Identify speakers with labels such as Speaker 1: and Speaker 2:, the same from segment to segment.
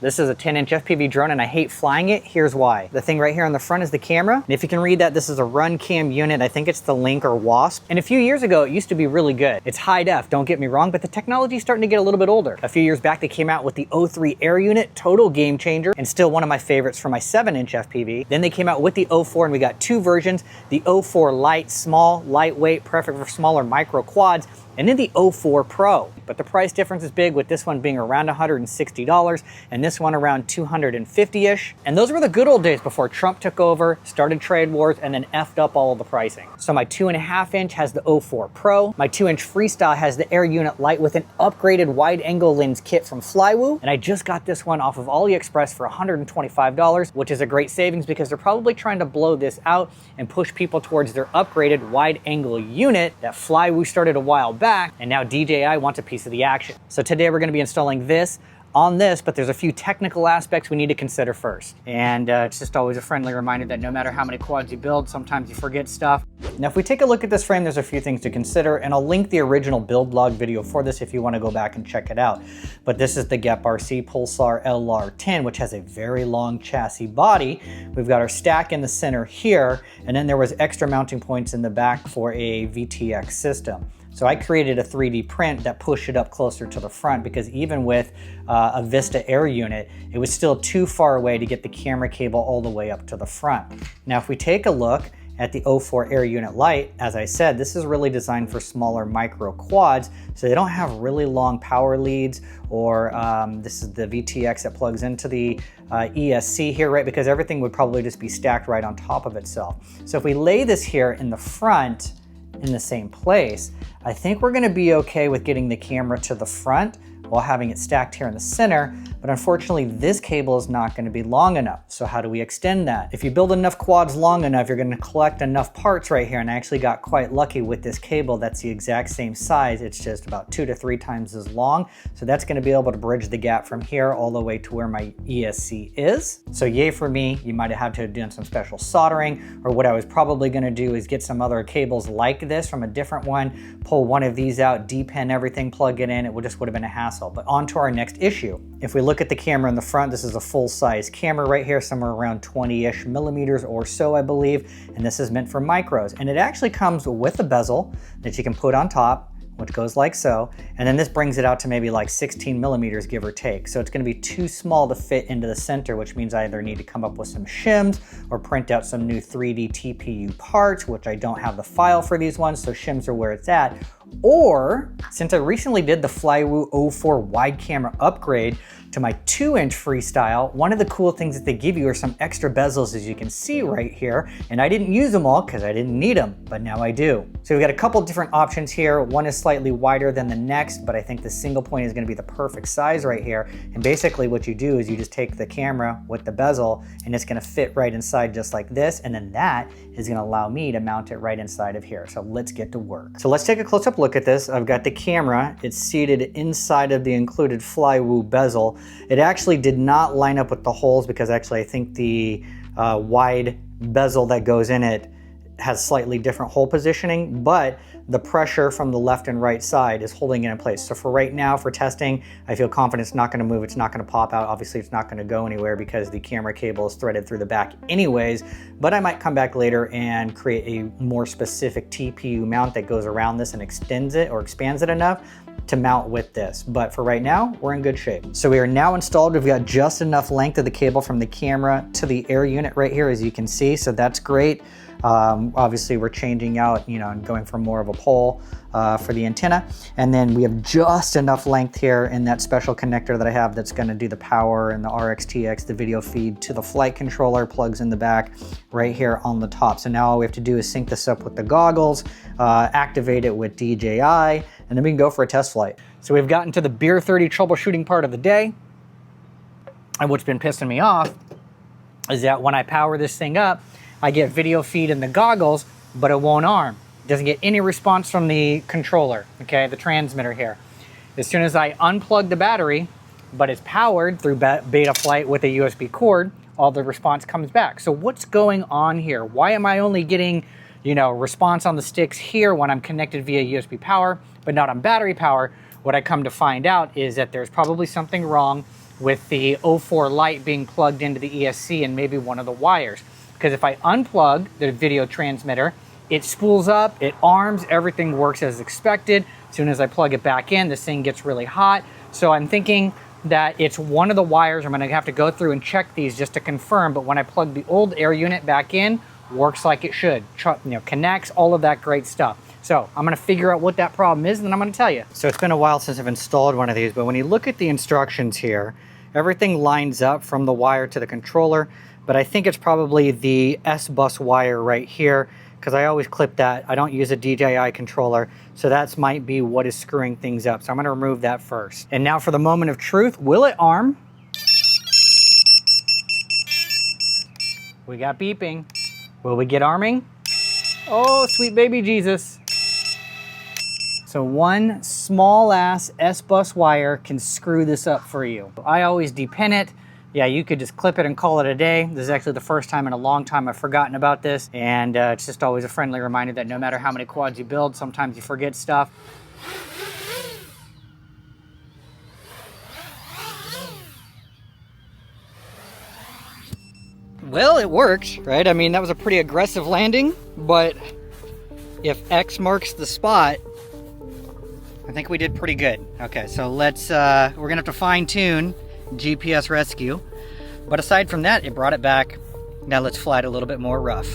Speaker 1: This is a 10-inch FPV drone and I hate flying it. Here's why. The thing right here on the front is the camera. And if you can read that, this is a Runcam unit. I think it's the Link or Wasp. And a few years ago, it used to be really good. It's high def, don't get me wrong, but the technology's starting to get a little bit older. A few years back, they came out with the O3 Air unit, total game changer, and still one of my favorites for my 7-inch FPV. Then they came out with the O4 and we got two versions. The O4 Lite, small, lightweight, perfect for smaller micro quads, and then the O4 Pro. But the price difference is big, with this one being around $160 and this one around $250-ish. And those were the good old days before Trump took over, started trade wars, and then effed up all of the pricing. So my 2.5-inch has the O4 Pro. My 2-inch Freestyle has the Air Unit Lite with an upgraded wide angle lens kit from Flywoo. And I just got this one off of AliExpress for $125, which is a great savings because they're probably trying to blow this out and push people towards their upgraded wide angle unit that Flywoo started a while back, and now DJI wants a piece of the action. So today we're going to be installing this on this, but there's a few technical aspects we need to consider first. And it's just always a friendly reminder that no matter how many quads you build, sometimes you forget stuff. Now, if we take a look at this frame, there's a few things to consider, and I'll link the original build log video for this if you want to go back and check it out. But this is the GEPRC Pulsar LR10, which has a very long chassis body. We've got our stack in the center here, and then there was extra mounting points in the back for a VTX system. So I created a 3D print that pushed it up closer to the front because even with a Vista Air unit, it was still too far away to get the camera cable all the way up to the front. Now, if we take a look at the O4 Air Unit Lite, as I said, this is really designed for smaller micro quads, so they don't have really long power leads, or this is the VTX that plugs into the ESC here, right? Because everything would probably just be stacked right on top of itself. So if we lay this here in the front, in the same place, I think we're gonna be okay with getting the camera to the front while having it stacked here in the center, but unfortunately this cable is not gonna be long enough. So how do we extend that? If you build enough quads long enough, you're gonna collect enough parts right here, and I actually got quite lucky with this cable that's the exact same size. It's just about 2 to 3 times as long. So that's gonna be able to bridge the gap from here all the way to where my ESC is. So yay for me. You might have had to have done some special soldering, or what I was probably gonna do is get some other cables like this from a different one, pull one of these out, depen everything, plug it in. It just would have been a hassle. But on to our next issue. If we look at the camera in the front, this is a full-size camera right here, somewhere around 20-ish millimeters or so, I believe. And this is meant for micros. And it actually comes with a bezel that you can put on top, which goes like so. And then this brings it out to maybe like 16 millimeters, give or take. So it's gonna be too small to fit into the center, which means I either need to come up with some shims or print out some new 3D TPU parts, which I don't have the file for these ones, so shims are where it's at. Or, since I recently did the Flywoo O4 wide camera upgrade to my 2-inch Freestyle, one of the cool things that they give you are some extra bezels, as you can see right here. And I didn't use them all because I didn't need them, but now I do. So we've got a couple different options here. One is slightly wider than the next, but I think the single point is gonna be the perfect size right here. And basically what you do is you just take the camera with the bezel and it's gonna fit right inside just like this. And then that is gonna allow me to mount it right inside of here. So let's get to work. So let's take a close-up look at this. I've got the camera. It's seated inside of the included Flywoo bezel. It actually did not line up with the holes because actually I think the wide bezel that goes in it has slightly different hole positioning, but the pressure from the left and right side is holding it in place. So for right now, for testing, I feel confident it's not gonna move, it's not gonna pop out. Obviously it's not gonna go anywhere because the camera cable is threaded through the back anyways, but I might come back later and create a more specific TPU mount that goes around this and extends it or expands it enough to mount with this. But for right now, we're in good shape. So we are now installed. We've got just enough length of the cable from the camera to the air unit right here, as you can see. So that's great. Obviously we're changing out, and going for more of a pole for the antenna. And then we have just enough length here in that special connector that I have that's gonna do the power and the RxTX, the video feed to the flight controller, plugs in the back right here on the top. So now all we have to do is sync this up with the goggles, activate it with DJI, and then we can go for a test flight. So we've gotten to the Beer 30 troubleshooting part of the day. And what's been pissing me off is that when I power this thing up, I get video feed in the goggles, but it won't arm. It doesn't get any response from the controller, okay, the transmitter here. As soon as I unplug the battery, but it's powered through beta flight with a USB cord, all the response comes back. So what's going on here? Why am I only getting, response on the sticks here when I'm connected via USB power, but not on battery power? What I come to find out is that there's probably something wrong with the O4 Lite being plugged into the ESC and maybe one of the wires. Because if I unplug the video transmitter, it spools up, it arms, everything works as expected. As soon as I plug it back in, this thing gets really hot. So I'm thinking that it's one of the wires. I'm gonna have to go through and check these just to confirm, but when I plug the old air unit back in, works like it should. Connects, all of that great stuff. So I'm gonna figure out what that problem is, and then I'm gonna tell you. So it's been a while since I've installed one of these, but when you look at the instructions here, everything lines up from the wire to the controller, but I think it's probably the S-bus wire right here, because I always clip that. I don't use a DJI controller, so that might be what is screwing things up. So I'm gonna remove that first. And now for the moment of truth, will it arm? We got beeping. Will we get arming? Oh, sweet baby Jesus. So one small ass S-bus wire can screw this up for you. I always depin it. Yeah, you could just clip it and call it a day. This is actually the first time in a long time I've forgotten about this. And it's just always a friendly reminder that no matter how many quads you build, sometimes you forget stuff. Well, it worked, right? I mean, that was a pretty aggressive landing, but if X marks the spot, I think we did pretty good. Okay, so let's, we're gonna have to fine tune GPS rescue. But aside from that, it brought it back. Now let's fly it a little bit more rough.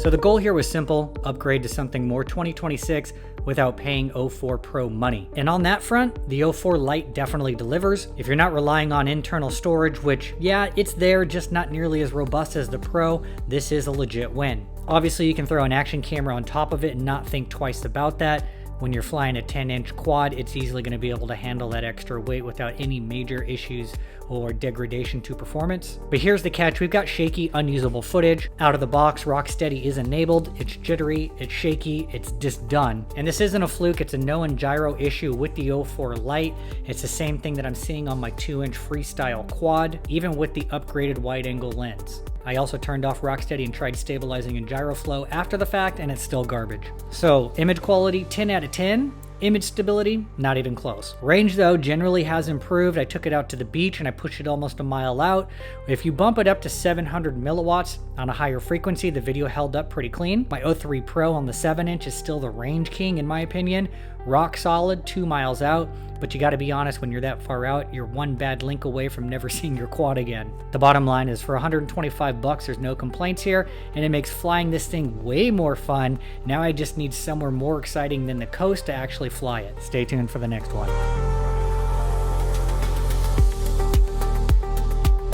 Speaker 1: So the goal here was simple, upgrade to something more 2026 without paying O4 Pro money. And on that front, the O4 Lite definitely delivers. If you're not relying on internal storage, which yeah, it's there, just not nearly as robust as the Pro, this is a legit win. Obviously, you can throw an action camera on top of it and not think twice about that. When you're flying a 10-inch quad, it's easily going to be able to handle that extra weight without any major issues or degradation to performance. But here's the catch. We've got shaky, unusable footage. Out of the box, Rocksteady is enabled. It's jittery, it's shaky, it's just done. And this isn't a fluke. It's a known gyro issue with the O4 Lite. It's the same thing that I'm seeing on my 2-inch freestyle quad, even with the upgraded wide-angle lens. I also turned off Rocksteady and tried stabilizing in gyroflow after the fact, and it's still garbage. So image quality, 10 out of 10. Image stability, not even close. Range though generally has improved. I took it out to the beach and I pushed it almost a mile out. If you bump it up to 700 milliwatts on a higher frequency, the video held up pretty clean. My O3 Pro on the 7-inch is still the range king in my opinion. Rock solid, 2 miles out, but you gotta be honest, when you're that far out, you're one bad link away from never seeing your quad again. The bottom line is for 125 bucks, there's no complaints here, and it makes flying this thing way more fun. Now I just need somewhere more exciting than the coast to actually fly it. Stay tuned for the next one.